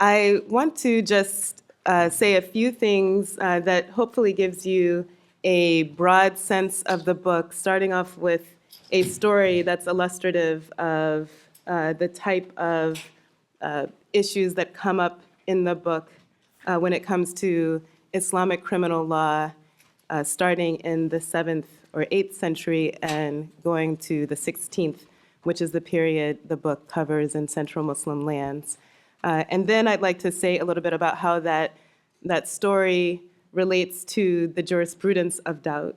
I want to just say a few things that hopefully gives you a broad sense of the book, starting off with a story that's illustrative of the type of issues that come up in the book when it comes to Islamic criminal law, starting in the 7th or 8th century and going to the 16th, which is the period the book covers in Central Muslim lands. And then I'd like to say a little bit about how that story relates to the jurisprudence of doubt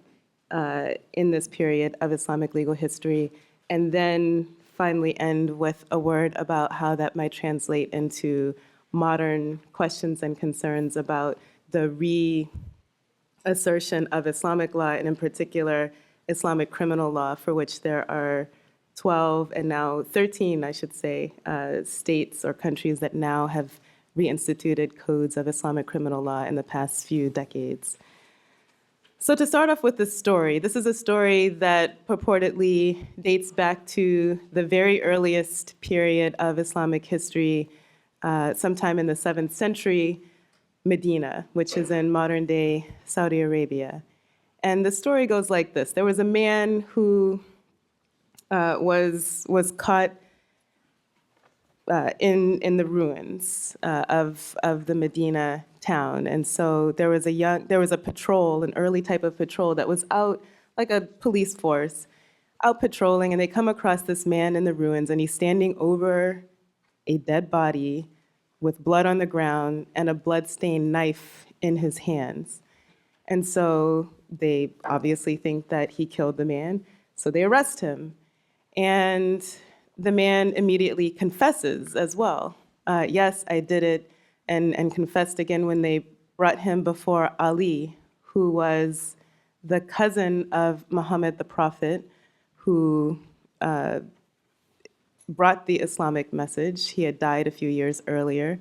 in this period of Islamic legal history, and then finally end with a word about how that might translate into modern questions and concerns about the reassertion of Islamic law, and in particular, Islamic criminal law, for which there are 12 and now 13, I should say, states or countries that now have reinstituted codes of Islamic criminal law in the past few decades. So to start off with the story, this is a story that purportedly dates back to the very earliest period of Islamic history, sometime in the 7th century, Medina, which is in modern-day Saudi Arabia. And the story goes like this. There was a man who was caught in the ruins of the Medina town, and so there was a patrol, an early type of patrol that was out, like a police force, out patrolling, and they come across this man in the ruins, and he's standing over a dead body with blood on the ground and a blood-stained knife in his hands. And so they obviously think that he killed the man, so they arrest him. And the man immediately confesses as well. Yes, I did it, and confessed again when they brought him before Ali, who was the cousin of Muhammad the Prophet, who brought the Islamic message. He had died a few years earlier.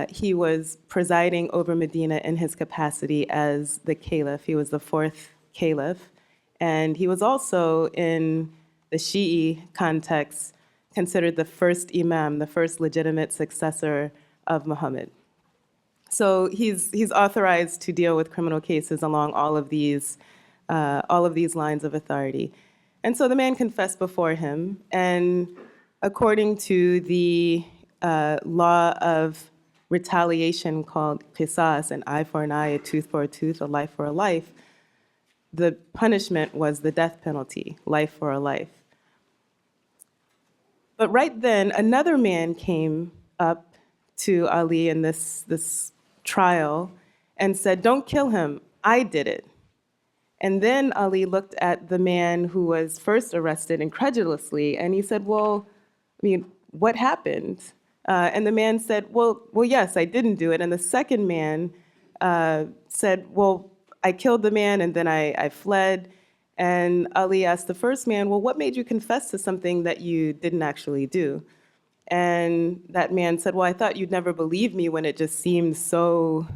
He was presiding over Medina in his capacity as the caliph. He was the 4th caliph. And he was also, in the Shi'i context, considered the first imam, the first legitimate successor of Muhammad. So he's authorized to deal with criminal cases along all of these lines of authority. And so the man confessed before him, and according to the law of retaliation called qisas, an eye for an eye, a tooth for a tooth, a life for a life, the punishment was the death penalty, life for a life. But right then, another man came up to Ali in this trial and said, "Don't kill him, I did it." And then Ali looked at the man who was first arrested incredulously, and he said, "Well, I mean, what happened?" And the man said, well, yes, I didn't do it. And the second man said, "Well, I killed the man and then I fled." And Ali asked the first man, "Well, what made you confess to something that you didn't actually do?" And that man said, "Well, I thought you'd never believe me when it just seemed so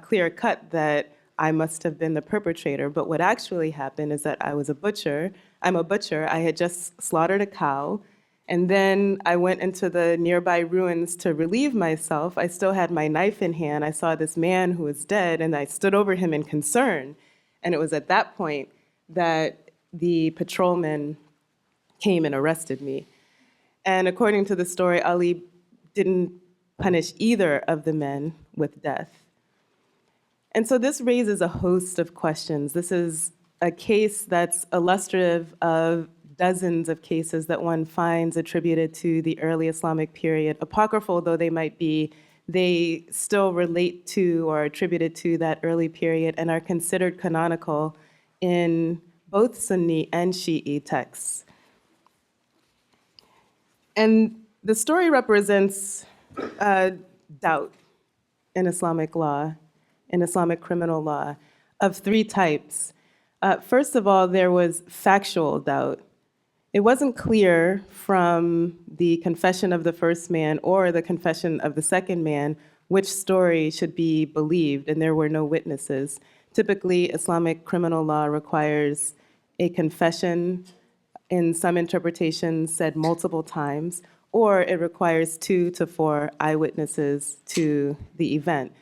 clear-cut that I must have been the perpetrator. But what actually happened is that I was a butcher. I'm a butcher. I had just slaughtered a cow. And then I went into the nearby ruins to relieve myself. I still had my knife in hand. I saw this man who was dead, and I stood over him in concern. And it was at that point that the patrolman came and arrested me." And according to the story, Ali didn't punish either of the men with death. And so this raises a host of questions. This is a case that's illustrative of dozens of cases that one finds attributed to the early Islamic period. Apocryphal though they might be, they still relate to or are attributed to that early period and are considered canonical in both Sunni and Shi'i texts. And the story represents doubt in Islamic law, in Islamic criminal law, of 3 types. First of all, there was factual doubt. It wasn't clear from the confession of the first man or the confession of the second man which story should be believed, and there were no witnesses. Typically, Islamic criminal law requires a confession, in some interpretations said multiple times, or it requires 2 to 4 eyewitnesses to the event.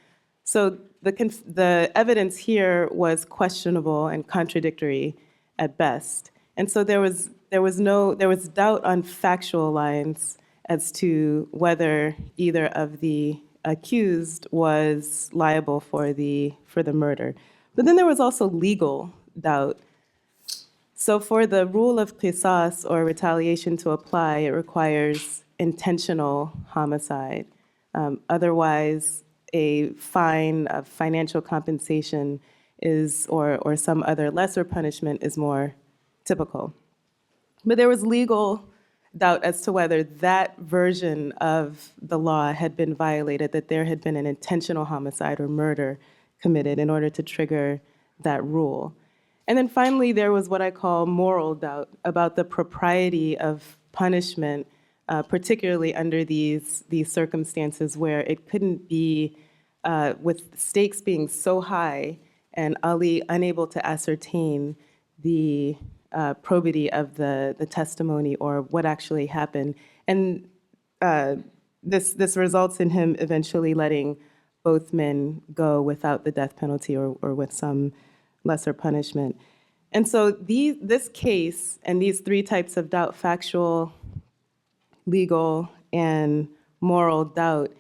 So the evidence here was questionable and contradictory at best. And so there was doubt on factual lines as to whether either of the accused was liable for the murder. But then there was also legal doubt. So for the rule of qisas, or retaliation, to apply, it requires intentional homicide. Otherwise, a fine of financial compensation is, or some other lesser punishment is more typical. But there was legal doubt as to whether that version of the law had been violated, that there had been an intentional homicide or murder committed in order to trigger that rule. And then finally, there was what I call moral doubt about the propriety of punishment, particularly under these circumstances where it couldn't be, with stakes being so high and Ali unable to ascertain the probity of the testimony or what actually happened. And this results in him eventually letting both men go without the death penalty or with some lesser punishment. And so this case and these 3 types of doubt, factual, legal, and moral doubt,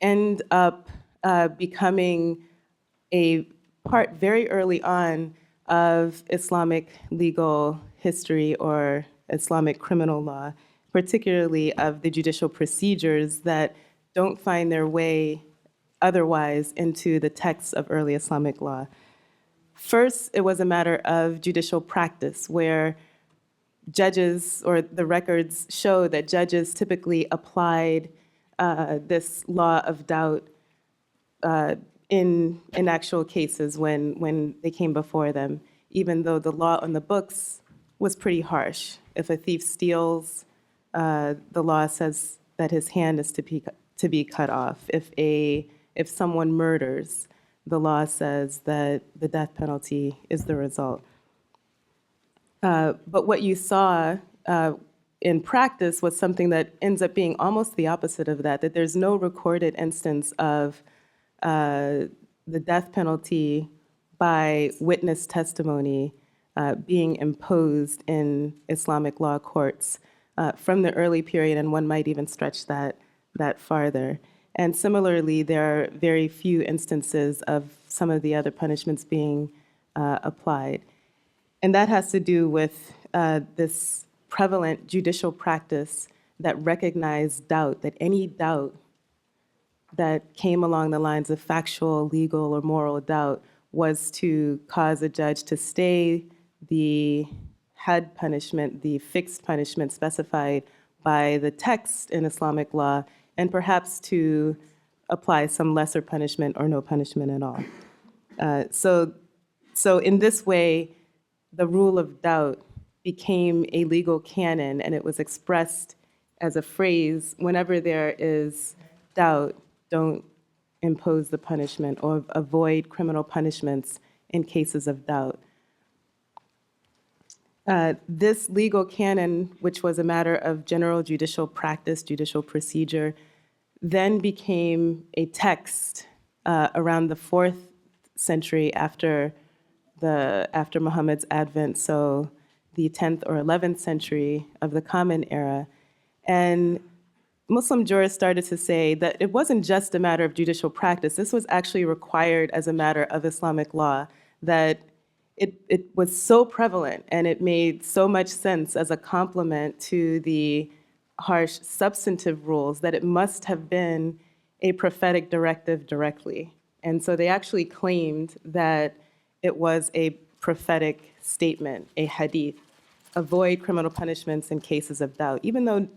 end up becoming a part very early on of Islamic legal history or Islamic criminal law, particularly of the judicial procedures that don't find their way otherwise into the texts of early Islamic law. First, it was a matter of judicial practice, where judges, or the records show that judges typically applied this law of doubt in actual cases when they came before them, even though the law on the books was pretty harsh. If a thief steals, the law says that his hand is to be cut off. If someone murders, the law says that the death penalty is the result. But what you saw in practice was something that ends up being almost the opposite of that there's no recorded instance of the death penalty by witness testimony being imposed in Islamic law courts from the early period, and one might even stretch that farther. And similarly, there are very few instances of some of the other punishments being applied. And that has to do with this prevalent judicial practice that recognized doubt, that any doubt that came along the lines of factual, legal, or moral doubt was to cause a judge to stay the had punishment, the fixed punishment specified by the text in Islamic law, and perhaps to apply some lesser punishment or no punishment at all. So in this way, the rule of doubt became a legal canon, and it was expressed as a phrase: whenever there is doubt, don't impose the punishment, or avoid criminal punishments in cases of doubt. This legal canon, which was a matter of general judicial practice, judicial procedure, then became a text around the 4th century after Muhammad's advent, so the 10th or 11th century of the Common Era. And Muslim jurists started to say that it wasn't just a matter of judicial practice. This was actually required as a matter of Islamic law, that it was so prevalent and it made so much sense as a complement to the harsh substantive rules that it must have been a prophetic directive directly. And so they actually claimed that it was a prophetic statement, a hadith: avoid criminal punishments in cases of doubt. Even though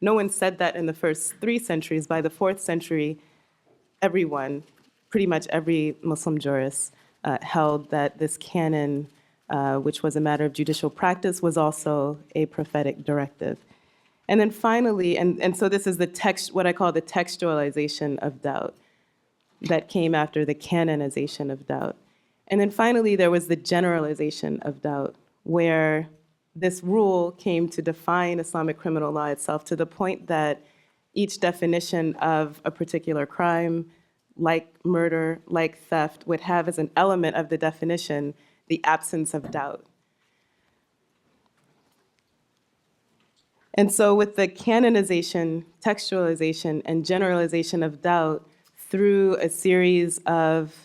no one said that in the first 3 centuries, by the 4th century, everyone, pretty much every Muslim jurist, held that this canon, which was a matter of judicial practice, was also a prophetic directive. And then finally, and so this is the text, what I call the textualization of doubt, that came after the canonization of doubt. And then finally, there was the generalization of doubt, where this rule came to define Islamic criminal law itself to the point that each definition of a particular crime, like murder, like theft, would have as an element of the definition the absence of doubt. And so with the canonization, textualization, and generalization of doubt through a series of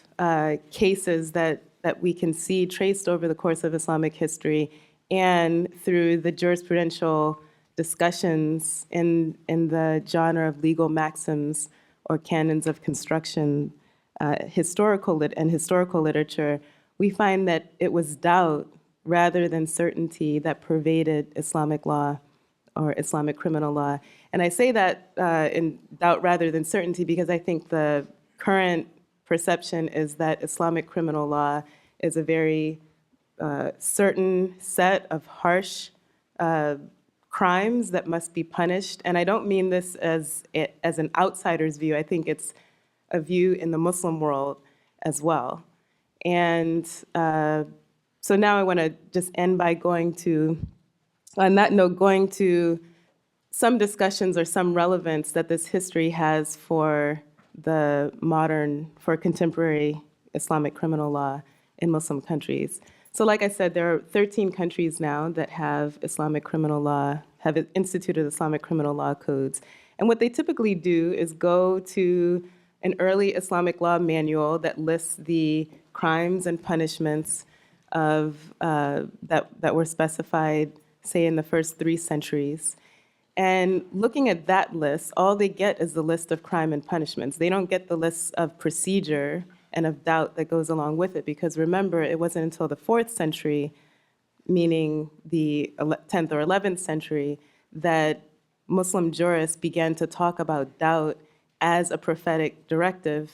cases that we can see traced over the course of Islamic history, and through the jurisprudential discussions in the genre of legal maxims or canons of construction, historical literature, we find that it was doubt rather than certainty that pervaded Islamic law or Islamic criminal law. And I say that in doubt rather than certainty because I think the current perception is that Islamic criminal law is a very certain set of harsh crimes that must be punished. And I don't mean this as an outsider's view. I think it's a view in the Muslim world as well. And so now I want to just end by going to some discussions or some relevance that this history has for contemporary Islamic criminal law in Muslim countries. So like I said, there are 13 countries now that have Islamic criminal law, have instituted Islamic criminal law codes. And what they typically do is go to an early Islamic law manual that lists the crimes and punishments that were specified, say, in the first 3 centuries. And looking at that list, all they get is the list of crime and punishments. They don't get the list of procedure and of doubt that goes along with it, because remember, it wasn't until the 4th century, meaning the 10th or 11th century, that Muslim jurists began to talk about doubt as a prophetic directive.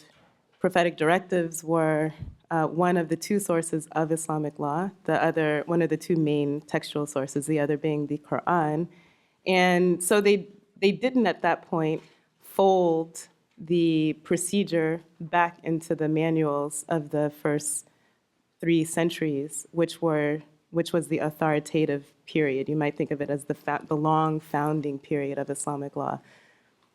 Prophetic directives were one of the 2 sources of Islamic law, one of the 2 main textual sources, the other being the Quran. And so they didn't at that point fold the procedure back into the manuals of the first 3 centuries, which was the authoritative period. You might think of it as the long founding period of Islamic law.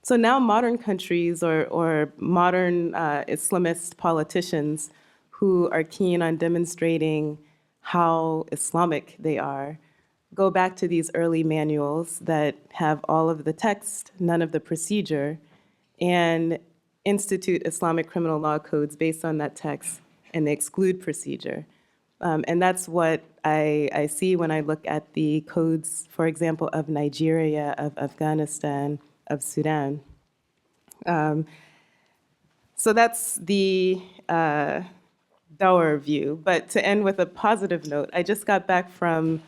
So now modern countries or modern Islamist politicians who are keen on demonstrating how Islamic they are go back to these early manuals that have all of the text, none of the procedure, and institute Islamic criminal law codes based on that text, and they exclude procedure. And that's what I see when I look at the codes, for example, of Nigeria, of Afghanistan, of Sudan. So that's the dour view. But to end with a positive note, I just got back from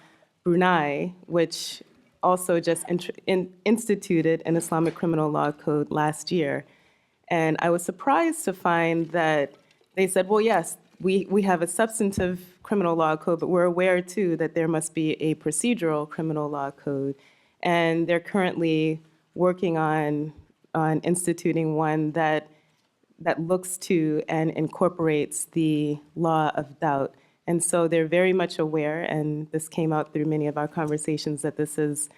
Brunei, which also just instituted an Islamic criminal law code last year. And I was surprised to find that they said, well, yes, we have a substantive criminal law code, but we're aware too that there must be a procedural criminal law code. And they're currently working on instituting one that looks to and incorporates the law of doubt. And so they're very much aware, and this came out through many of our conversations, that this is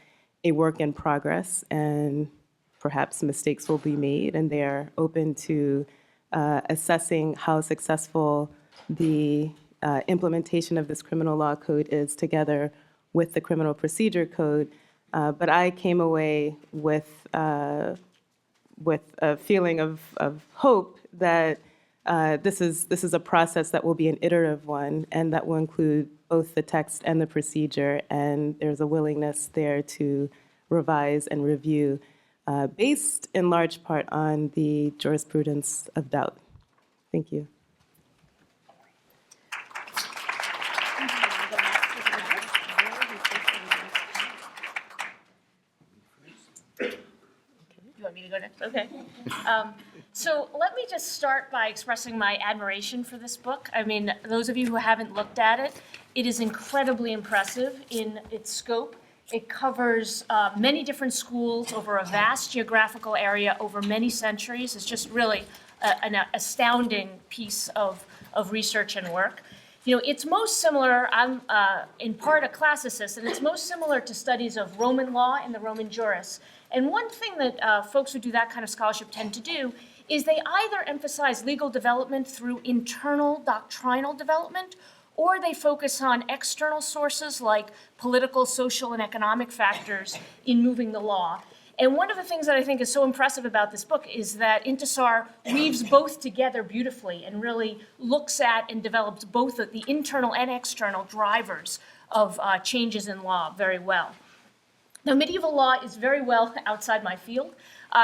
a work in progress and perhaps mistakes will be made, and they're open to assessing how successful the implementation of this criminal law code is together with the criminal procedure code. But I came away with a feeling of hope that this is a process that will be an iterative one, and that will include both the text and the procedure, and there's a willingness there to revise and review based in large part on the jurisprudence of doubt. Thank you. You want me to go next? Okay. So let me just start by expressing my admiration for this book. I mean, those of you who haven't looked at it, it is incredibly impressive in its scope. It covers many different schools over a vast geographical area over many centuries. It's just really an astounding piece of research and work. It's most similar, I'm in part a classicist, and it's most similar to studies of Roman law and the Roman jurists. And one thing that folks who do that kind of scholarship tend to do is they either emphasize legal development through internal doctrinal development, or they focus on external sources like political, social, and economic factors in moving the law. And one of the things that I think is so impressive about this book is that Intisar weaves both together beautifully and really looks at and develops both the internal and external drivers of changes in law very well. Now, medieval law is very well outside my field,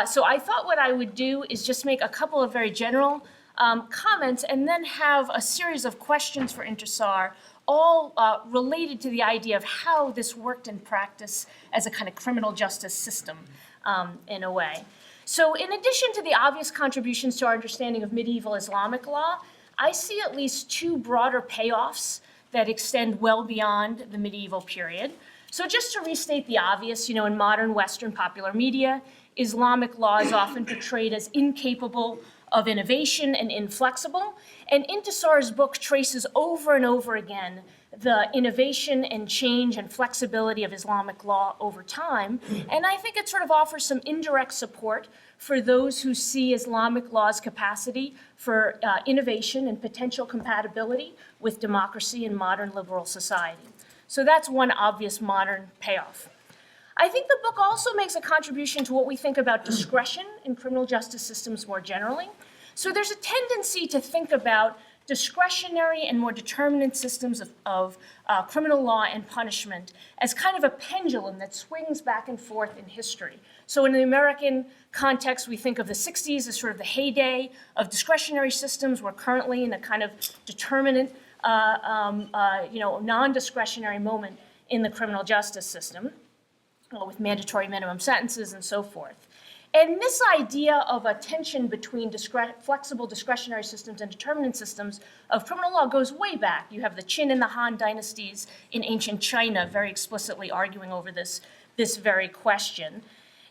so I thought what I would do is just make a couple of very general comments and then have a series of questions for Intisar, all related to the idea of how this worked in practice as a kind of criminal justice system in a way. So in addition to the obvious contributions to our understanding of medieval Islamic law, I see at least two broader payoffs that extend well beyond the medieval period. So just to restate the obvious, in modern Western popular media, Islamic law is often portrayed as incapable of innovation and inflexible. And Intisar's book traces over and over again the innovation and change and flexibility of Islamic law over time. And I think it sort of offers some indirect support for those who see Islamic law's capacity for innovation and potential compatibility with democracy and modern liberal society. So that's one obvious modern payoff. I think the book also makes a contribution to what we think about discretion in criminal justice systems more generally. So there's a tendency to think about discretionary and more determinate systems of criminal law and punishment as kind of a pendulum that swings back and forth in history. So in the American context, we think of the 60s as sort of the heyday of discretionary systems. We're currently in a kind of determinate, non-discretionary moment in the criminal justice system with mandatory minimum sentences and so forth. And this idea of a tension between flexible discretionary systems and determinate systems of criminal law goes way back. You have the Qin and the Han dynasties in ancient China very explicitly arguing over this very question.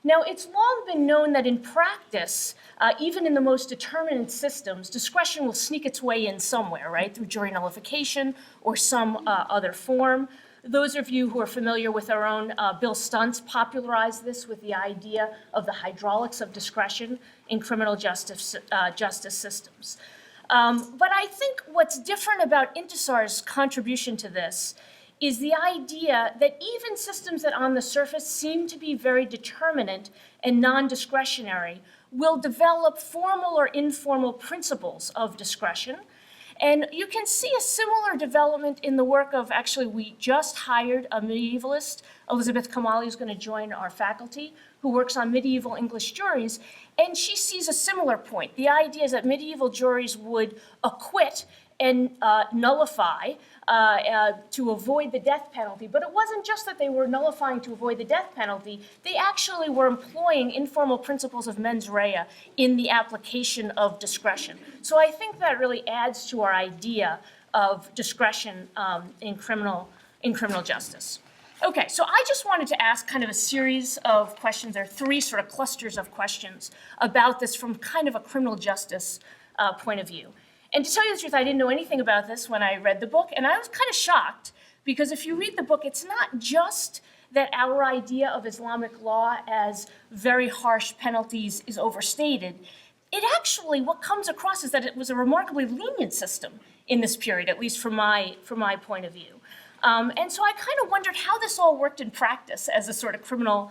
Now, it's long been known that in practice, even in the most determinate systems, discretion will sneak its way in somewhere, right, through jury nullification or some other form. Those of you who are familiar with our own Bill Stuntz popularized this with the idea of the hydraulics of discretion in criminal justice systems. But I think what's different about Intisar's contribution to this is the idea that even systems that on the surface seem to be very determinate and non-discretionary will develop formal or informal principles of discretion. And you can see a similar development in the work of, actually, we just hired a medievalist, Elizabeth Kamali, who's going to join our faculty, who works on medieval English juries, and she sees a similar point. The idea is that medieval juries would acquit and nullify to avoid the death penalty. But it wasn't just that they were nullifying to avoid the death penalty. They actually were employing informal principles of mens rea in the application of discretion. So I think that really adds to our idea of discretion in criminal justice. Okay, so I just wanted to ask kind of a series of questions. There are three sort of clusters of questions about this from kind of a criminal justice point of view. And to tell you the truth, I didn't know anything about this when I read the book, and I was kind of shocked, because if you read the book, it's not just that our idea of Islamic law as very harsh penalties is overstated. It actually, what comes across is that it was a remarkably lenient system in this period, at least from my point of view. And so I kind of wondered how this all worked in practice as a sort of criminal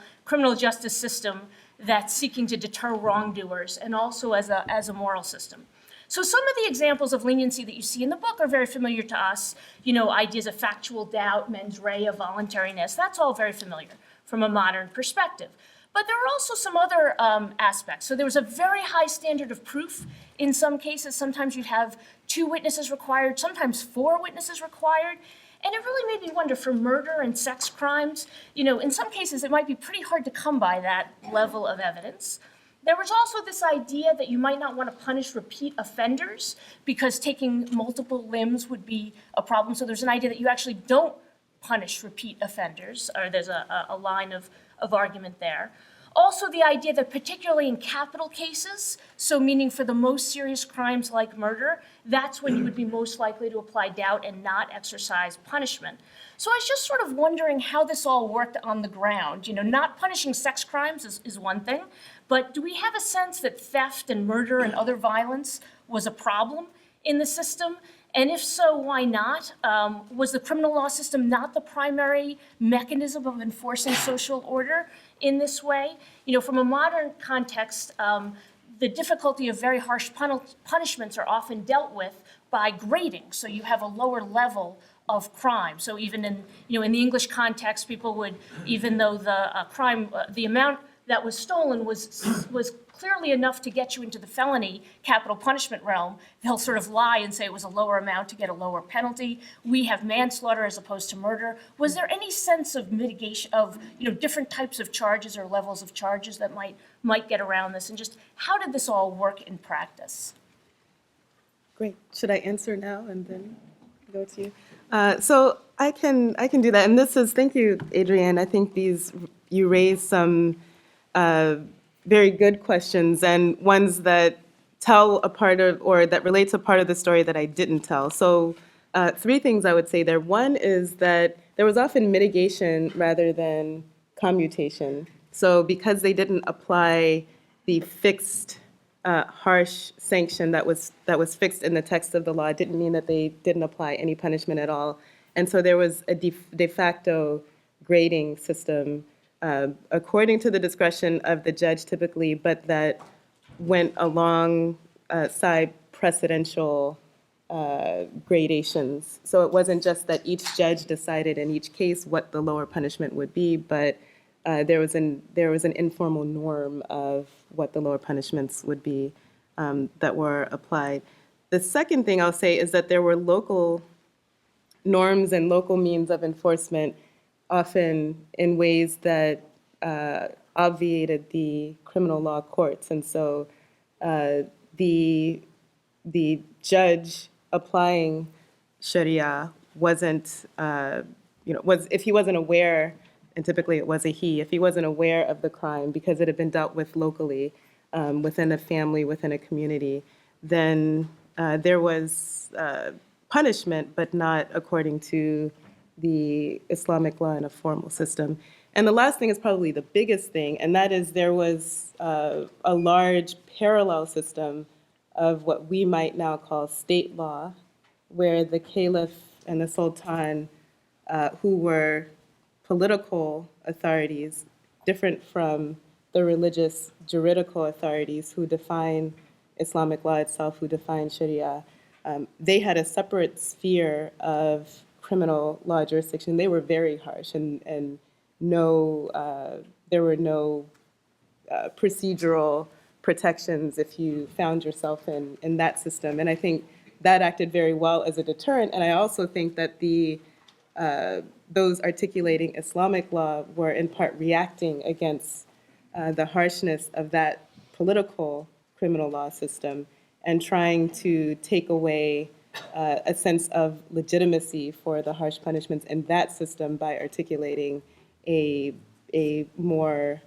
justice system that's seeking to deter wrongdoers, and also as a moral system. So some of the examples of leniency that you see in the book are very familiar to us. Ideas of factual doubt, mens rea, voluntariness, that's all very familiar from a modern perspective. But there are also some other aspects. So there was a very high standard of proof in some cases. Sometimes you'd have 2 witnesses required, sometimes 4 witnesses required. And it really made me wonder, for murder and sex crimes, in some cases it might be pretty hard to come by that level of evidence. There was also this idea that you might not want to punish repeat offenders because taking multiple limbs would be a problem. So there's an idea that you actually don't punish repeat offenders, or there's a line of argument there. Also, the idea that particularly in capital cases, so meaning for the most serious crimes like murder, that's when you would be most likely to apply doubt and not exercise punishment. So I was just sort of wondering how this all worked on the ground. You know, not punishing sex crimes is one thing, but do we have a sense that theft and murder and other violence was a problem in the system? And if so, why not? Was the criminal law system not the primary mechanism of enforcing social order in this way? You know, from a modern context, the difficulty of very harsh punishments are often dealt with by grading. So you have a lower level of crime. So even in, you know, in the English context, people would, even though the crime, the amount that was stolen was clearly enough to get you into the felony capital punishment realm, they'll sort of lie and say it was a lower amount to get a lower penalty. We have manslaughter as opposed to murder. Was there any sense of mitigation of, you know, different types of charges or levels of charges that might get around this? And just how did this all work in practice? Great. Should I answer now and then go to you? So I can do that. And this is, thank you, Adriaan. I think you raised some very good questions and ones that tell a part of, or that relate to part of the story that I didn't tell. So three things I would say there. One is that there was often mitigation rather than commutation. So because they didn't apply the fixed harsh sanction that was fixed in the text of the law, it didn't mean that they didn't apply any punishment at all. And so there was a de facto grading system according to the discretion of the judge typically, but that went alongside precedential gradations. So it wasn't just that each judge decided in each case what the lower punishment would be, but there was an informal norm of what the lower punishments would be that were applied. The second thing I'll say is that there were local norms and local means of enforcement, often in ways that obviated the criminal law courts. And so the judge applying Sharia wasn't, if he wasn't aware, and typically it was a he, if he wasn't aware of the crime because it had been dealt with locally within a family, within a community, then there was punishment, but not according to the Islamic law in a formal system. And the last thing is probably the biggest thing, and that is there was a large parallel system of what we might now call state law, where the caliph and the sultan, who were political authorities, different from the religious juridical authorities who define Islamic law itself, who define Sharia, they had a separate sphere of criminal law jurisdiction. They were very harsh, and there were no procedural protections if you found yourself in that system. And I think that acted very well as a deterrent. And I also think that those articulating Islamic law were in part reacting against the harshness of that political criminal law system and trying to take away a sense of legitimacy for the harsh punishments in that system by articulating a more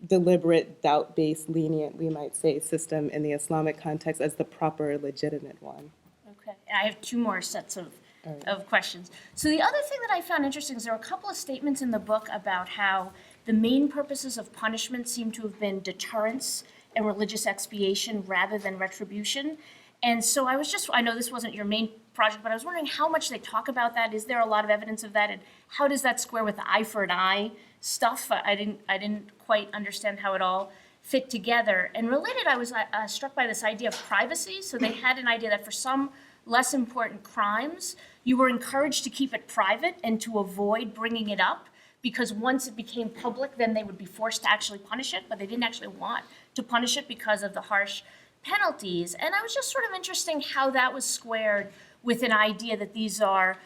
deliberate, doubt-based, lenient, we might say, system in the Islamic context as the proper, legitimate one. Okay, I have two more sets of questions. So the other thing that I found interesting is there were a couple of statements in the book about how the main purposes of punishment seem to have been deterrence and religious expiation rather than retribution. And so I know this wasn't your main project, but I was wondering how much they talk about that. Is there a lot of evidence of that? And how does that square with the eye for an eye stuff? I didn't quite understand how it all fit together. And related, I was struck by this idea of privacy. So they had an idea that for some less important crimes, you were encouraged to keep it private and to avoid bringing it up, because once it became public, then they would be forced to actually punish it, but they didn't actually want to punish it because of the harsh penalties. And I was just sort of interested how that was squared with an idea that these are,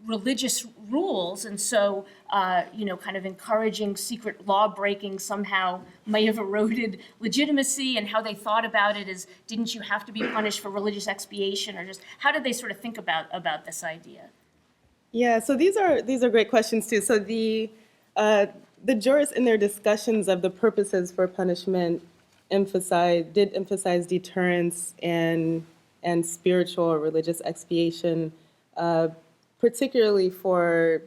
religious rules, and so, kind of encouraging secret law breaking somehow may have eroded legitimacy, and how they thought about it is, didn't you have to be punished for religious expiation, or just how did they sort of think about this idea? Yeah, so these are great questions too. So the The jurists in their discussions of the purposes for punishment did emphasize deterrence and spiritual or religious expiation, particularly for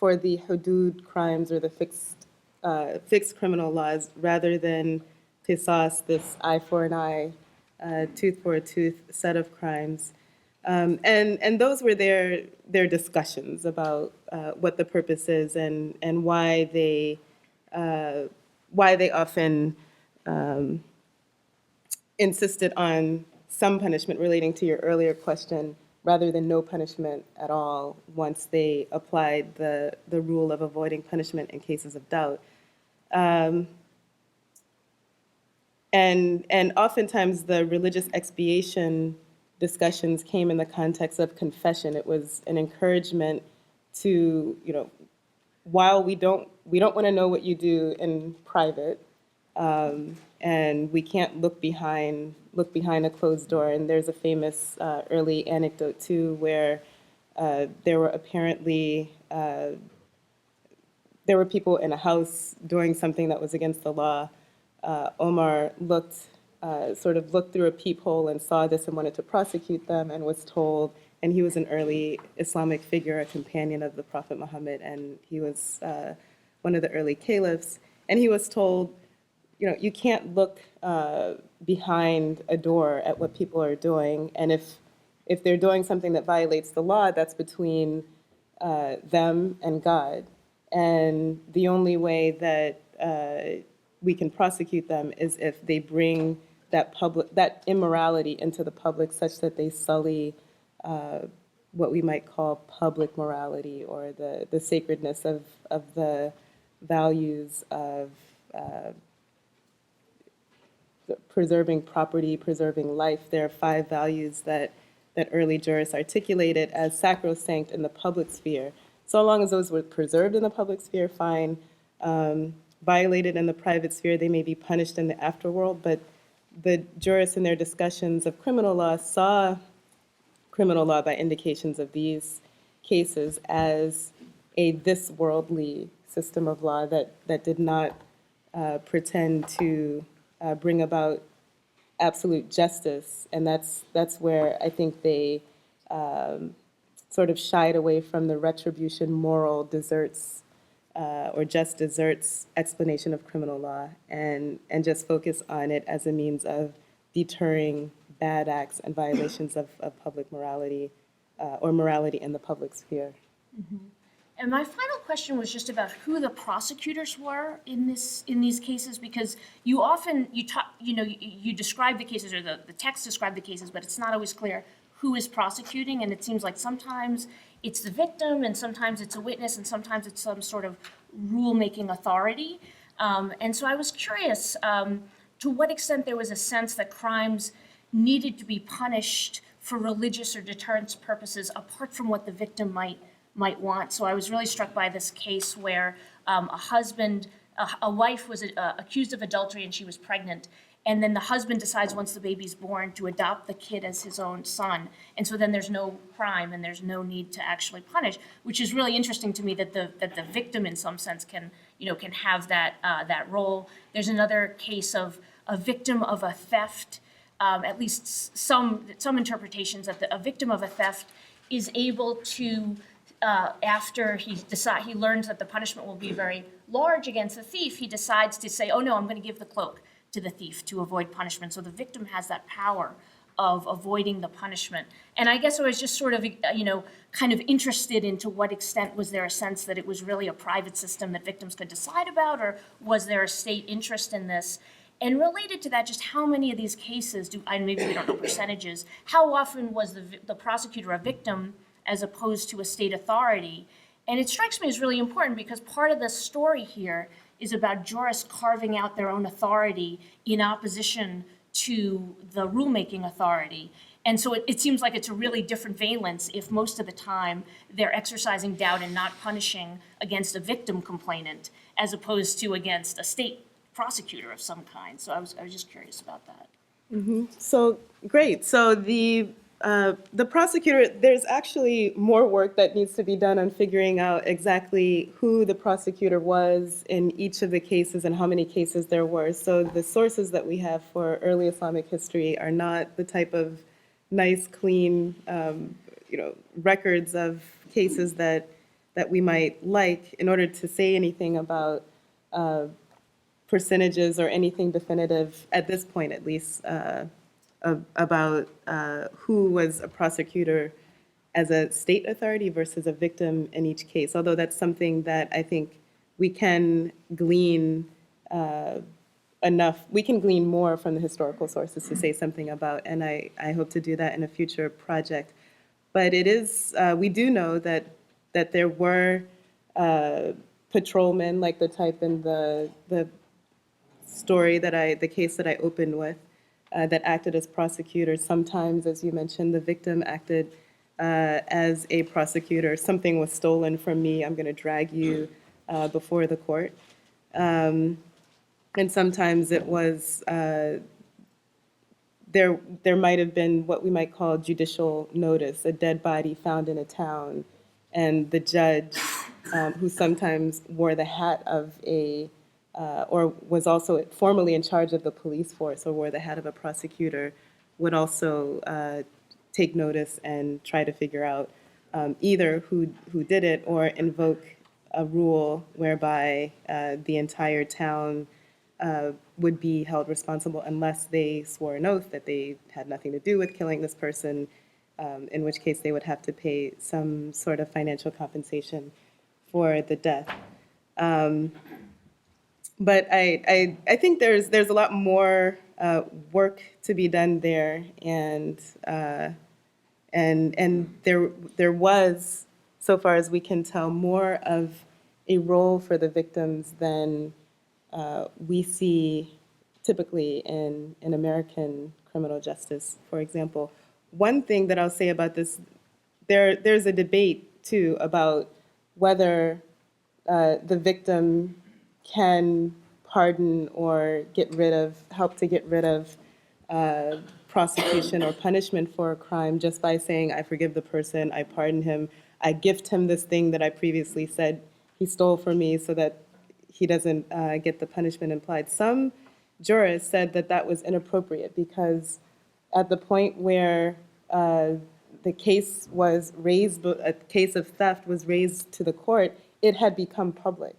the hudud crimes or the fixed criminal laws, rather than qisas, this eye for an eye, tooth for a tooth set of crimes. And those were their discussions about what the purpose is and why they often insisted on some punishment, relating to your earlier question, rather than no punishment at all once they applied the rule of avoiding punishment in cases of doubt. And oftentimes the religious expiation discussions came in the context of confession. It was an encouragement to, while we don't want to know what you do in private, and we can't look behind a closed door. And there's a famous early anecdote too, where there were people in a house doing something that was against the law. Omar sort of looked through a peephole and saw this and wanted to prosecute them, and was told, and he was an early Islamic figure, a companion of the Prophet Muhammad, and he was one of the early caliphs, and he was told, you can't look behind a door at what people are doing, and if they're doing something that violates the law, that's between them and God, and the only way that we can prosecute them is if they bring that immorality into the public, such that they sully what we might call public morality, or the sacredness of the values of preserving property, preserving life. There are 5 values that early jurists articulated as sacrosanct in the public sphere. So long as those were preserved in the public sphere, fine. Violated in the private sphere, they may be punished in the afterworld, but the jurists in their discussions of criminal law saw criminal law, by indications of these cases, as a this-worldly system of law that did not pretend to bring about absolute justice. And that's where I think they sort of shied away from the retribution, moral deserts, or just deserts explanation of criminal law, and just focus on it as a means of deterring bad acts and violations of public morality, or morality in the public sphere. And my final question was just about who the prosecutors were in these cases, because you often you describe the cases, or the text describe the cases, but it's not always clear who is prosecuting, and it seems like sometimes it's the victim, and sometimes it's a witness, and sometimes it's some sort of rule-making authority. And so I was curious to what extent there was a sense that crimes needed to be punished for religious or deterrence purposes apart from what the victim might want. So I was really struck by this case where a wife was accused of adultery and she was pregnant. And then the husband decides once the baby's born to adopt the kid as his own son. And so then there's no crime and there's no need to actually punish, which is really interesting to me that the victim in some sense can have that role. There's another case of a victim of a theft, at least some interpretations that a victim of a theft is able to, after he learns that the punishment will be very large against the thief, he decides to say, oh no, I'm going to give the cloak to the thief to avoid punishment. So the victim has that power of avoiding the punishment. And I guess I was just sort of, kind of interested into what extent was there a sense that it was really a private system that victims could decide about, or was there a state interest in this? And related to that, just how many of these cases and maybe we don't know percentages, how often was the prosecutor a victim as opposed to a state authority? And it strikes me as really important because part of the story here is about jurists carving out their own authority in opposition to the rulemaking authority. And so it seems like it's a really different valence if most of the time they're exercising doubt and not punishing against a victim complainant as opposed to against a state prosecutor of some kind. So I was just curious about that. So great. So the The prosecutor, there's actually more work that needs to be done on figuring out exactly who the prosecutor was in each of the cases and how many cases there were. So the sources that we have for early Islamic history are not the type of nice, clean, records of cases that we might like in order to say anything about percentages or anything definitive at this point, at least, about who was a prosecutor as a state authority versus a victim in each case. Although that's something that I think we can glean we can glean more from the historical sources to say something about, and I hope to do that in a future project. But it is, we do know that there were patrolmen, like the type in the story the case that I opened with, that acted as prosecutors. Sometimes, as you mentioned, the victim acted as a prosecutor. Something was stolen from me, I'm going to drag you before the court. And sometimes it was, there might have been what we might call judicial notice, a dead body found in a town, and the judge, who sometimes wore the hat of or was also formally in charge of the police force or wore the hat of a prosecutor, would also take notice and try to figure out either who did it or invoke a rule whereby the entire town would be held responsible unless they swore an oath that they had nothing to do with killing this person, in which case they would have to pay some sort of financial compensation for the death. But I think there's a lot more work to be done there, and there was, so far as we can tell, more of a role for the victims than we see typically in American criminal justice, for example. One thing that I'll say about this, there's a debate too about whether the victim can pardon or help to get rid of prosecution or punishment for a crime just by saying, I forgive the person, I pardon him, I gift him this thing that I previously said he stole from me so that he doesn't get the punishment implied. Some jurists said that that was inappropriate because at the point where the case was raised, a case of theft was raised to the court, it had become public.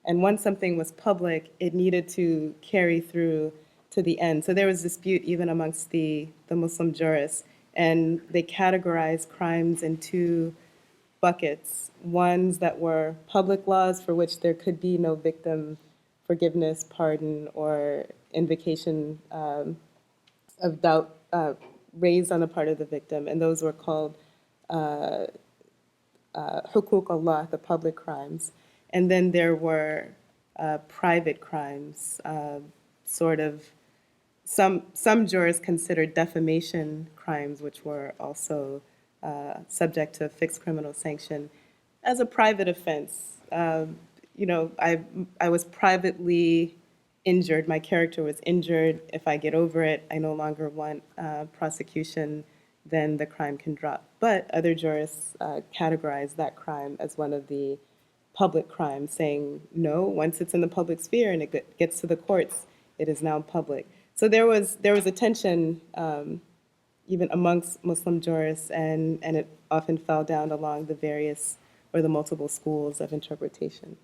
And once something was public, it needed to carry through to the end. So there was dispute even amongst the Muslim jurists, and they categorized crimes in two buckets. Ones that were public laws for which there could be no victim forgiveness, pardon, or invocation of doubt raised on the part of the victim, and those were called hukuk Allah, the public crimes. And then there were private crimes, sort of, some jurors considered defamation crimes, which were also subject to a fixed criminal sanction, as a private offense. I was privately injured. My character was injured. If I get over it, I no longer want prosecution, then the crime can drop. But other jurists categorize that crime as one of the public crimes, saying, no, once it's in the public sphere and it gets to the courts, it is now public. So there was a tension even amongst Muslim jurists, and it often fell down along the various or the multiple schools of interpretation.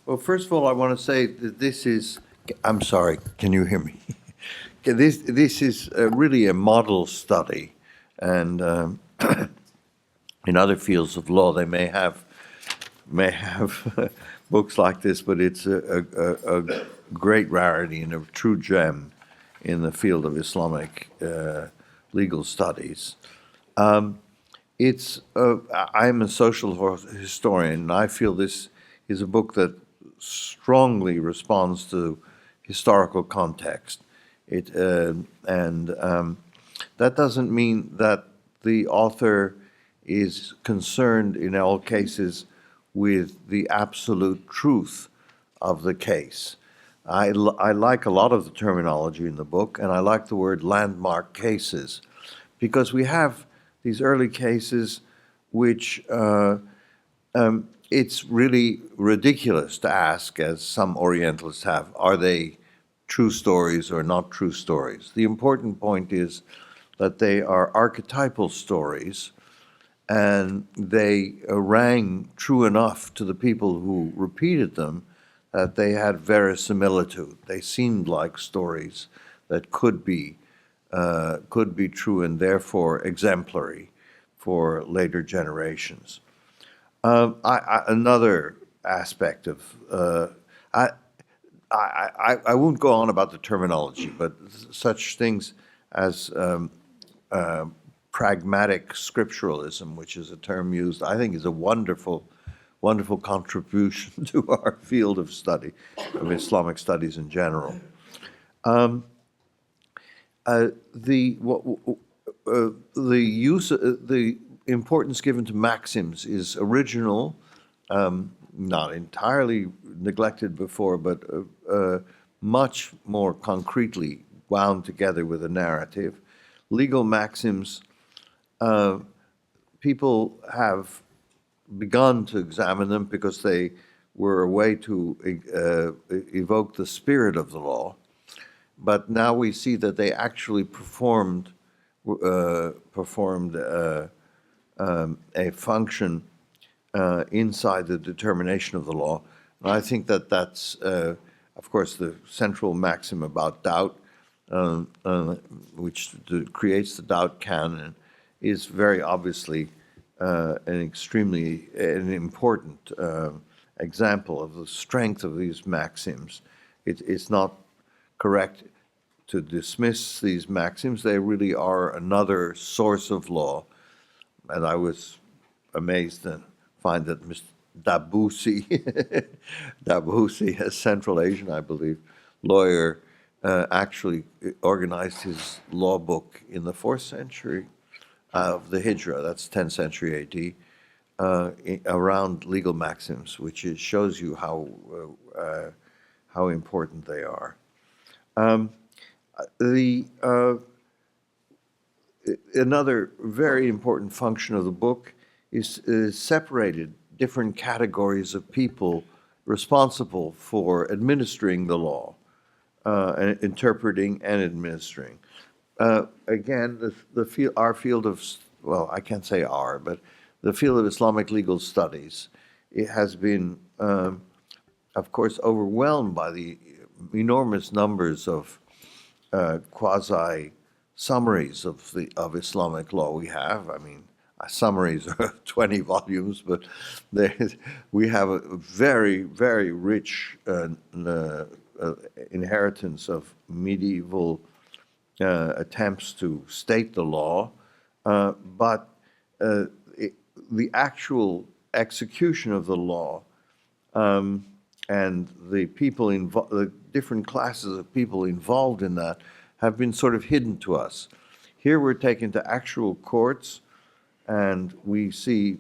Well, first of all, I want to say that this is, I'm sorry, can you hear me? This is really a model study, and in other fields of law, they may have books like this, but it's a great rarity and a true gem in the field of Islamic legal studies. I'm a social historian, and I feel this is a book that strongly responds to historical context. That doesn't mean that the author is concerned in all cases with the absolute truth of the case. I like a lot of the terminology in the book, and I like the word landmark cases, because we have these early cases which it's really ridiculous to ask, as some Orientalists have, are they true stories or not true stories? The important point is that they are archetypal stories, and they rang true enough to the people who repeated them that they had verisimilitude. They seemed like stories that could be true and therefore exemplary for later generations. Another aspect of I won't go on about the terminology, but such things as pragmatic scripturalism, which is a term used, I think, is a wonderful contribution to our field of study, of Islamic studies in general. The importance given to maxims is original, not entirely neglected before, but much more concretely wound together with a narrative. Legal maxims, people have begun to examine them because they were a way to evoke the spirit of the law. But now we see that they actually performed a function inside the determination of the law. And I think that that's, of course, the central maxim about doubt, which creates the doubt canon, is very obviously an important example of the strength of these maxims. It's not correct to dismiss these maxims. They really are another source of law. And I was amazed to find that Mr. Dabusi, a Central Asian, I believe, lawyer, actually organized his law book in the 4th century of the Hijra, that's 10th century AD, around legal maxims, which shows you how important they are. Another very important function of the book is separated different categories of people responsible for administering the law, interpreting and administering. Again, our field of, well, I can't say our, but the field of Islamic legal studies, it has been, of course, overwhelmed by the enormous numbers of quasi-summaries of Islamic law we have. I mean, summaries are 20 volumes, but we have a very, very rich inheritance of medieval attempts to state the law, but the actual execution of the law and the people the different classes of people involved in that have been sort of hidden to us. Here we're taken to actual courts, and we see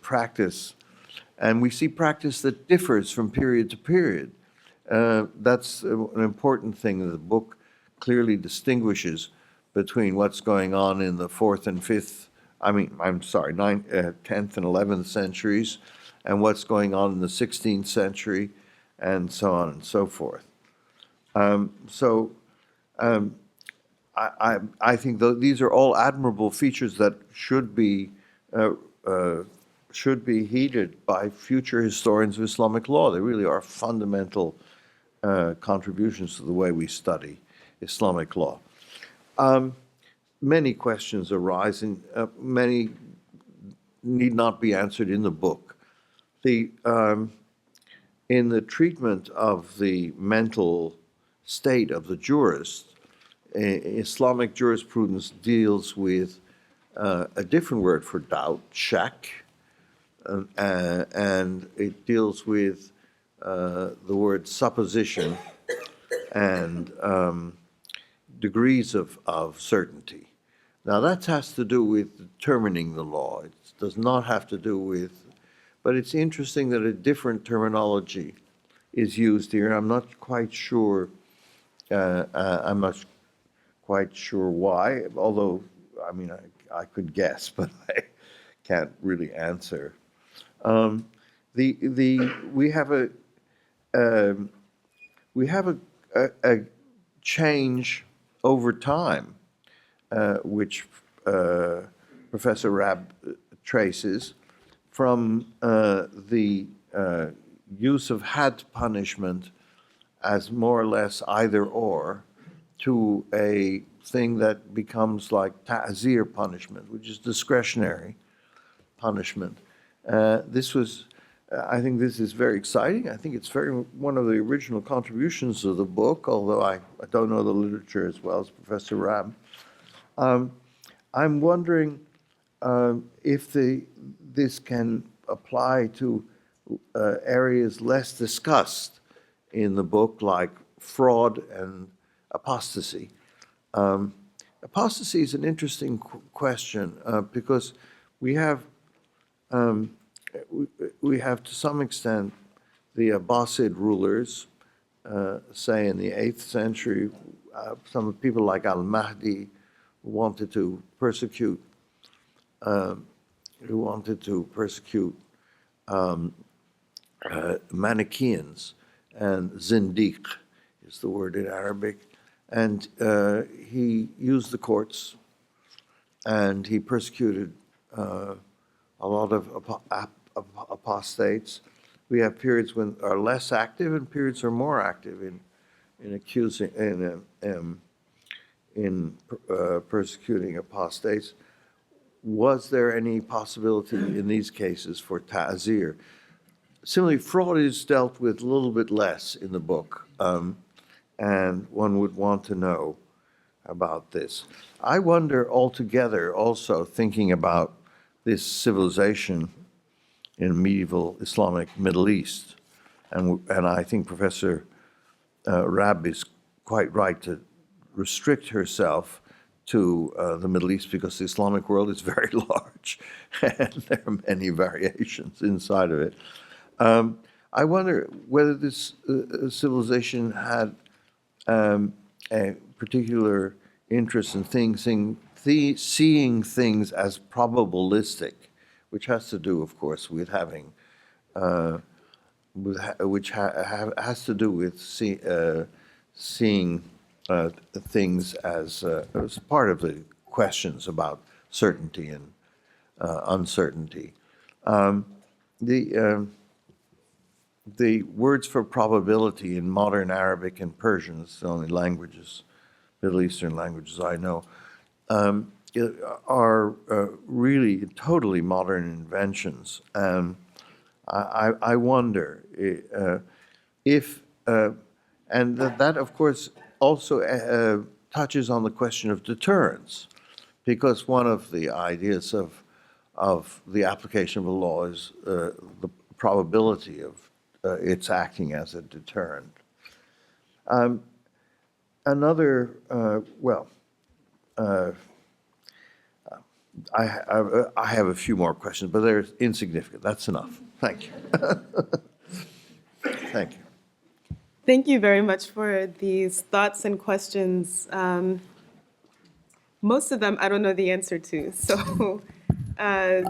practice, and we see practice that differs from period to period. That's an important thing that the book clearly distinguishes between what's going on in the 4th and 5th, 10th and 11th centuries, and what's going on in the 16th century, and so on and so forth. I think these are all admirable features that should be heeded by future historians of Islamic law. They really are fundamental contributions to the way we study Islamic law. Many questions arise, and many need not be answered in the book. In the treatment of the mental state of the jurist, Islamic jurisprudence deals with a different word for doubt, shak, and it deals with the word supposition and degrees of certainty. Now that has to do with determining the law. It does not have to do with, but it's interesting that a different terminology is used here. I'm not quite sure. I'm not quite sure why, although I mean I could guess, but I can't really answer. We have a change over time, which Professor Rabb traces from the use of had punishment as more or less either or to a thing that becomes like ta'zir punishment, which is discretionary punishment. I think this is very exciting. I think it's one of the original contributions of the book, although I don't know the literature as well as Professor Rabb. I'm wondering if this can apply to areas less discussed in the book, like fraud and apostasy. Apostasy is an interesting question because we have to some extent the Abbasid rulers, say in the 8th century, some people like Al-Mahdi who wanted to persecute Manichaeans, and Zindiq is the word in Arabic. And he used the courts, and he persecuted a lot of apostates. We have periods when are less active, and periods are more active in accusing in persecuting apostates. Was there any possibility in these cases for ta'zir? Similarly, fraud is dealt with a little bit less in the book, and one would want to know about this. I wonder altogether, also thinking about this civilization in medieval Islamic Middle East, and I think Professor Rabb is quite right to restrict herself to the Middle East because the Islamic world is very large and there are many variations inside of it. I wonder whether this civilization had a particular interest in seeing things as probabilistic, which has to do, of course, with having, has to do with seeing things as part of the questions about certainty and uncertainty. The words for probability in modern Arabic and Persian, it's the only languages, Middle Eastern languages I know, are really totally modern inventions. I wonder if, and that of course also touches on the question of deterrence, because one of the ideas of the application of a law is the probability of it's acting as a deterrent. I have a few more questions, but they're insignificant. That's enough. Thank you. Thank you. Thank you very much for these thoughts and questions. Most of them I don't know the answer to. So, I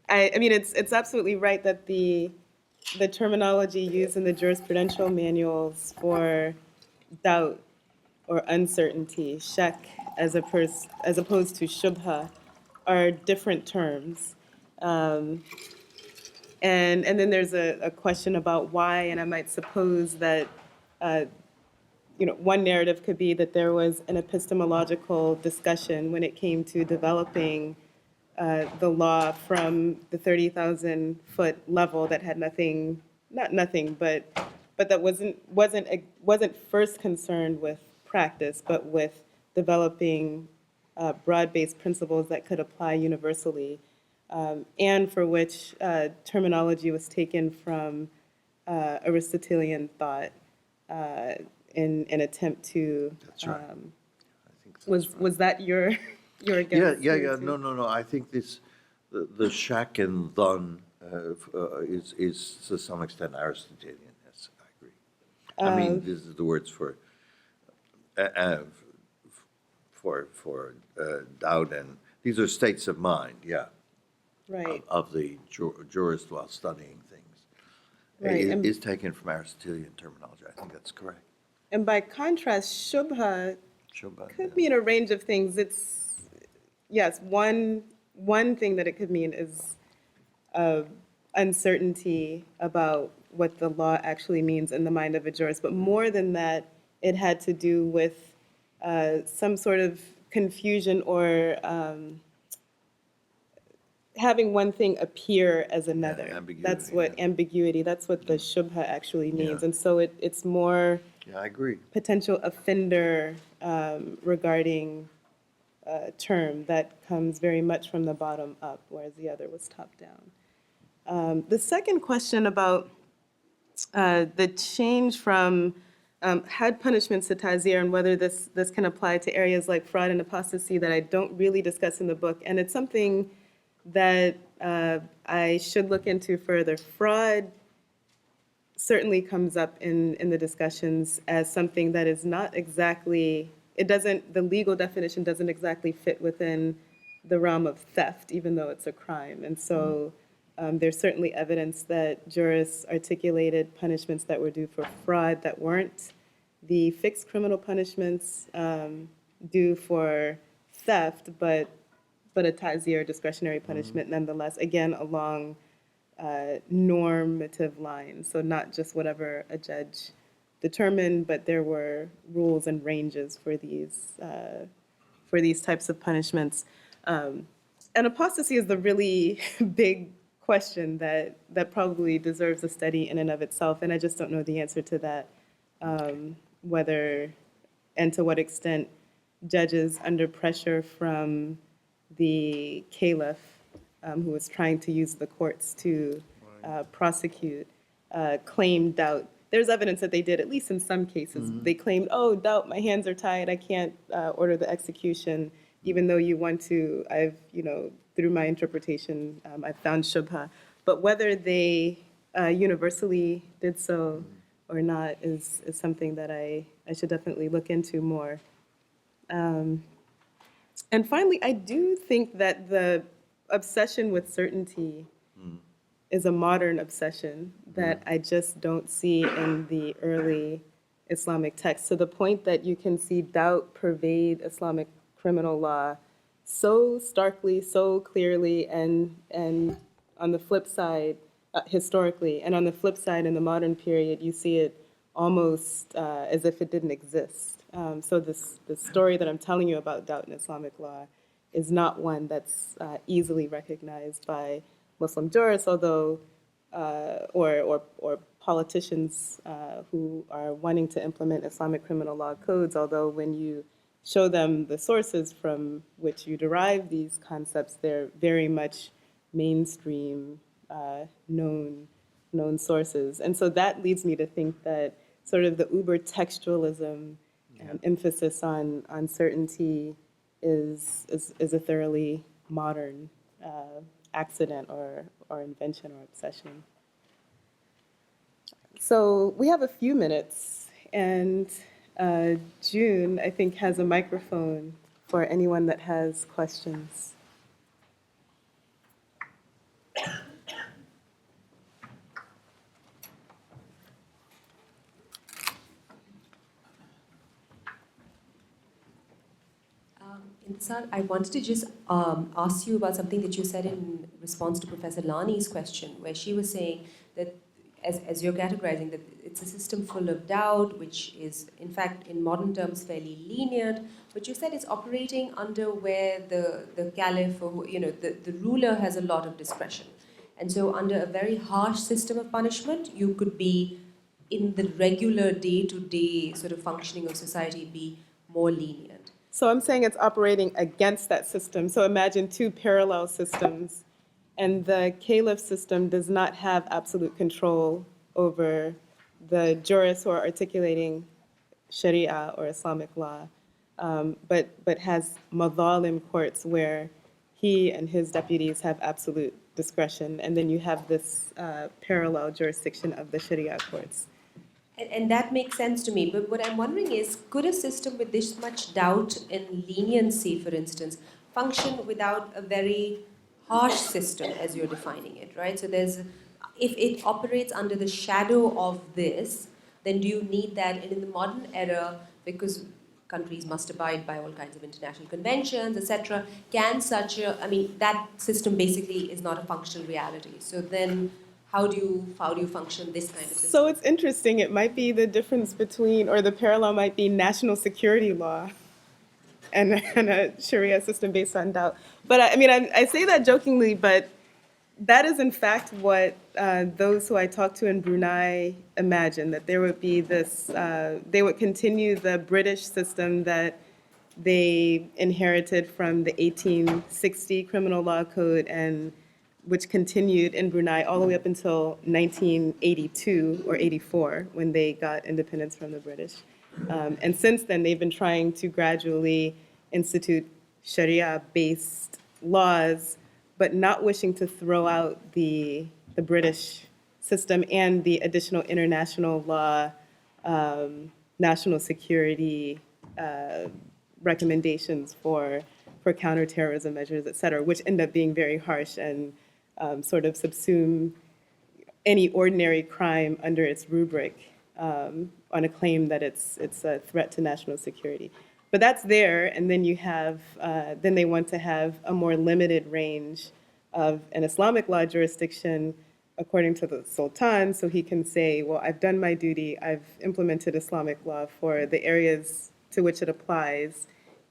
mean, it's absolutely right that the terminology used in the jurisprudential manuals for doubt or uncertainty, shak, as opposed to shubha, are different terms. And then there's a question about why, and I might suppose that one narrative could be that there was an epistemological discussion when it came to developing the law from the 30,000-foot level that had not nothing, but that wasn't first concerned with practice, but with developing broad-based principles that could apply universally, and for which terminology was taken from Aristotelian thought in an attempt to. That's right. I think that's Was right. was that your guess? Yeah. No. I think the shak and dhan is to some extent Aristotelian. Yes, I agree. I mean, this is the words for doubt, and these are states of mind, yeah, Right, of the jurist while studying things. right. It And, is taken from Aristotelian terminology. I think that's correct. and by contrast, shubha Shubha, could yeah. mean a range of things. Yes, one thing that it could mean is uncertainty about what the law actually means in the mind of a jurist. But more than that, it had to do with some sort of confusion or having one thing appear as another. That's ambiguity, what yeah. ambiguity, that's what the shubha actually means. Yeah. And so it's more Yeah, I agree. potential offender regarding a term that comes very much from the bottom up, whereas the other was top down. The second question about the change from had punishments to tazir and whether this can apply to areas like fraud and apostasy that I don't really discuss in the book. And it's something that I should look into further. Fraud certainly comes up in the discussions as something that is not exactly, the legal definition doesn't exactly fit within the realm of theft, even though it's a crime. And so there's certainly evidence that jurists articulated punishments that were due for fraud that weren't the fixed criminal punishments due for theft, but a tazir discretionary punishment nonetheless, again, along normative lines. So not just whatever a judge determined, but there were rules and ranges for these types of punishments. And apostasy is the really big question that probably deserves a study in and of itself, and I just don't know the answer to that, whether and to what extent judges under pressure from the caliph, who was trying to use the courts to prosecute, claimed doubt. There's evidence that they did, at least in some cases. They claimed, oh, doubt, my hands are tied, I can't order the execution, even though you want to. Through my interpretation, I've found shubha. But whether they universally did so or not is something that I should definitely look into more. And finally, I do think that the obsession with certainty is a modern obsession that I just don't see in the early Islamic texts, to the point that you can see doubt pervade Islamic criminal law so starkly, so clearly, and on the flip side, historically, and on the flip side, in the modern period, you see it almost as if it didn't exist. So the story that I'm telling you about doubt in Islamic law is not one that's easily recognized by Muslim jurists, although, or politicians who are wanting to implement Islamic criminal law codes, although when you show them the sources from which you derive these concepts, they're very much mainstream, known sources. And so that leads me to think that sort of the uber textualism and emphasis on certainty is a thoroughly modern accident or invention or obsession. So we have a few minutes, and June, I think, has a microphone for anyone that has questions. Intisar, I wanted to just ask you about something that you said in response to Professor Lanni's question, where she was saying that, as you're categorizing, that it's a system full of doubt, which is, in fact, in modern terms, fairly lenient, but you said it's operating under where the caliph, or the ruler has a lot of discretion. And so under a very harsh system of punishment, you could be, in the regular day-to-day sort of functioning of society, be more lenient. So I'm saying it's operating against that system. So imagine two parallel systems, and the caliph system does not have absolute control over the jurists who are articulating Sharia or Islamic law, but has madhalim courts where he and his deputies have absolute discretion, and then you have this parallel jurisdiction of the Sharia courts. And that makes sense to me. But what I'm wondering is, could a system with this much doubt and leniency, for instance, function without a very harsh system as you're defining it, right? So if it operates under the shadow of this, then do you need that? And in the modern era, because countries must abide by all kinds of international conventions, etc., that system basically is not a functional reality. So then how do you function this kind of system? So it's interesting. It might be the difference between, or the parallel might be national security law and a Sharia system based on doubt. But I say that jokingly, but that is in fact what those who I talked to in Brunei imagined, that there would be this, they would continue the British system that they inherited from the 1860 criminal law code, and which continued in Brunei all the way up until 1982 or 84 when they got independence from the British. And since then, they've been trying to gradually institute Sharia-based laws, but not wishing to throw out the British system and the additional international law, national security recommendations for counterterrorism measures, et cetera, which end up being very harsh and sort of subsume any ordinary crime under its rubric on a claim that it's a threat to national security. But that's there, and then you have, then they want to have a more limited range of an Islamic law jurisdiction according to the Sultan, so he can say, well, I've done my duty, I've implemented Islamic law for the areas to which it applies,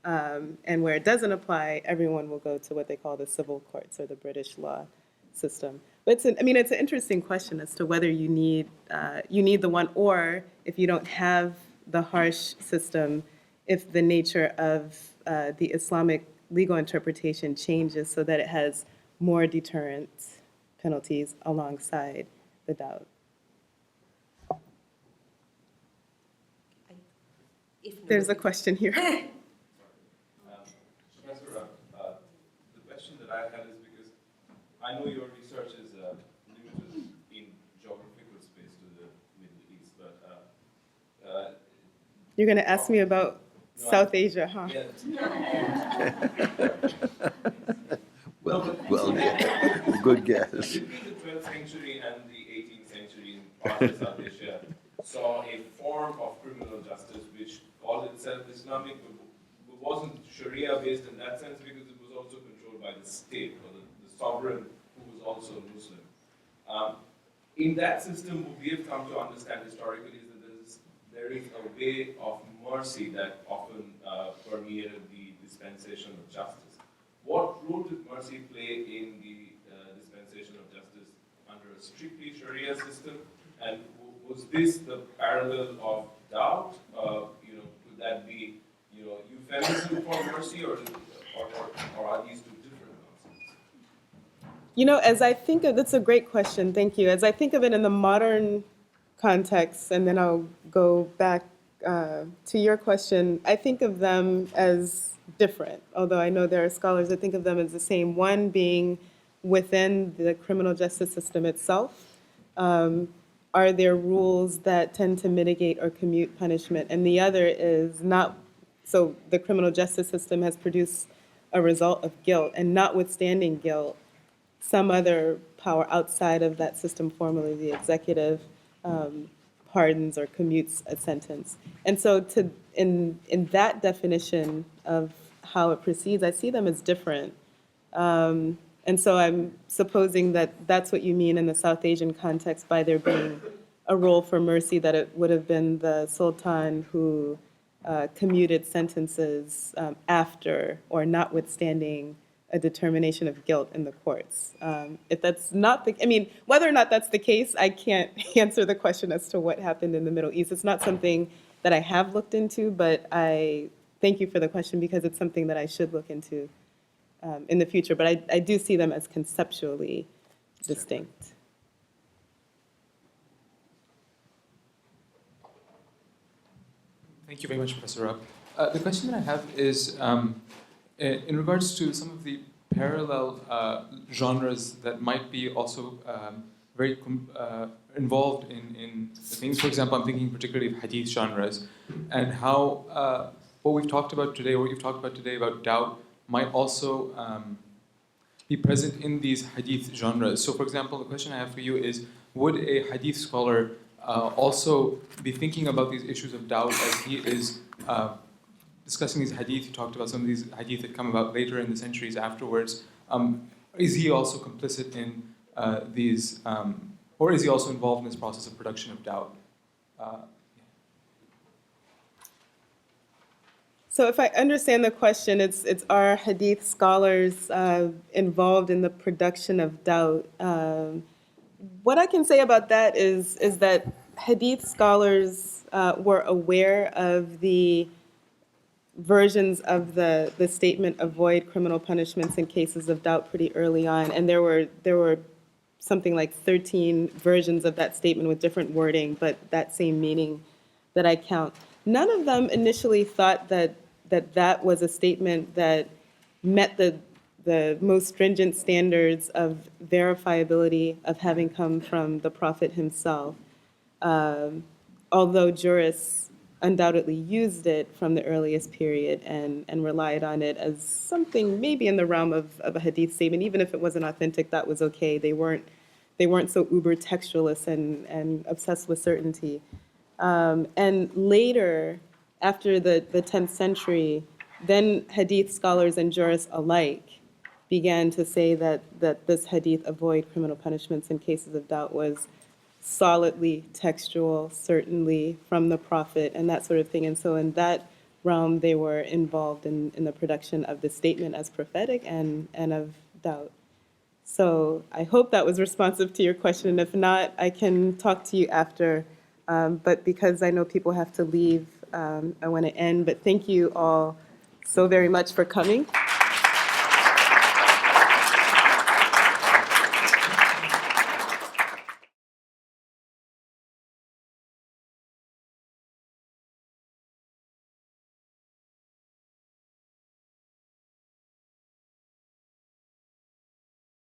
and where it doesn't apply, everyone will go to what they call the civil courts or the British law system. But it's an interesting question as to whether you need the one, or if you don't have the harsh system, if the nature of the Islamic legal interpretation changes so that it has more deterrent penalties alongside the doubt. There's a question here. Professor Rabb, the question that I had is because I know your research is limited in geographical space to the Middle East, but You're going to ask me about South Asia, huh? yeah. Well, yeah. Good guess. Between the 12th century and the 18th century in parts of South Asia saw a form of criminal justice which called itself Islamic, but wasn't Sharia based in that sense because it was also controlled by the state or the sovereign who was also a Muslim. In that system, what we have come to understand historically is that there is a way of mercy that often permeated the dispensation of justice. What role did mercy play in the dispensation of justice under a strictly Sharia system? And was this the parallel of doubt? Could that be, euphemism for mercy, or are these two different concepts? As I think of, that's a great question, thank you. As I think of it in the modern context, and then I'll go back to your question, I think of them as different, although I know there are scholars that think of them as the same. One being within the criminal justice system itself. Are there rules that tend to mitigate or commute punishment? And the other is not, so the criminal justice system has produced a result of guilt, and notwithstanding guilt, some other power outside of that system, formally the executive, pardons or commutes a sentence. And so in that definition of how it proceeds, I see them as different. And so I'm supposing that that's what you mean in the South Asian context by there being a role for mercy, that it would have been the Sultan who commuted sentences after or notwithstanding a determination of guilt in the courts. If that's not whether or not that's the case, I can't answer the question as to what happened in the Middle East. It's not something that I have looked into, but I thank you for the question because it's something that I should look into in the future. But I do see them as conceptually distinct. Thank you very much, Professor Rabb. The question that I have is in regards to some of the parallel genres that might be also very involved in things. For example, I'm thinking particularly of hadith genres, and how what we've talked about today, what you've talked about today about doubt, might also be present in these hadith genres. So, for example, the question I have for you is, would a hadith scholar also be thinking about these issues of doubt as he is discussing these hadith? You talked about some of these hadith that come about later in the centuries afterwards. Is he also complicit in these, or is he also involved in this process of production of doubt? So if I understand the question, it's are hadith scholars involved in the production of doubt? What I can say about that is that hadith scholars were aware of the versions of the statement avoid criminal punishments in cases of doubt pretty early on, and there were something like 13 versions of that statement with different wording, but that same meaning that I count. None of them initially thought that was a statement that met the most stringent standards of verifiability of having come from the Prophet himself, although jurists undoubtedly used it from the earliest period and relied on it as something maybe in the realm of a hadith statement. Even if it wasn't authentic, that was okay. They weren't so uber textualist and obsessed with certainty. And later, after the 10th century, then hadith scholars and jurists alike began to say that this hadith avoid criminal punishments in cases of doubt was solidly textual, certainly from the Prophet, and that sort of thing. And so in that realm, they were involved in the production of the statement as prophetic and of doubt. So I hope that was responsive to your question. And if not, I can talk to you after. But because I know people have to leave, I want to end. But thank you all so very much for coming.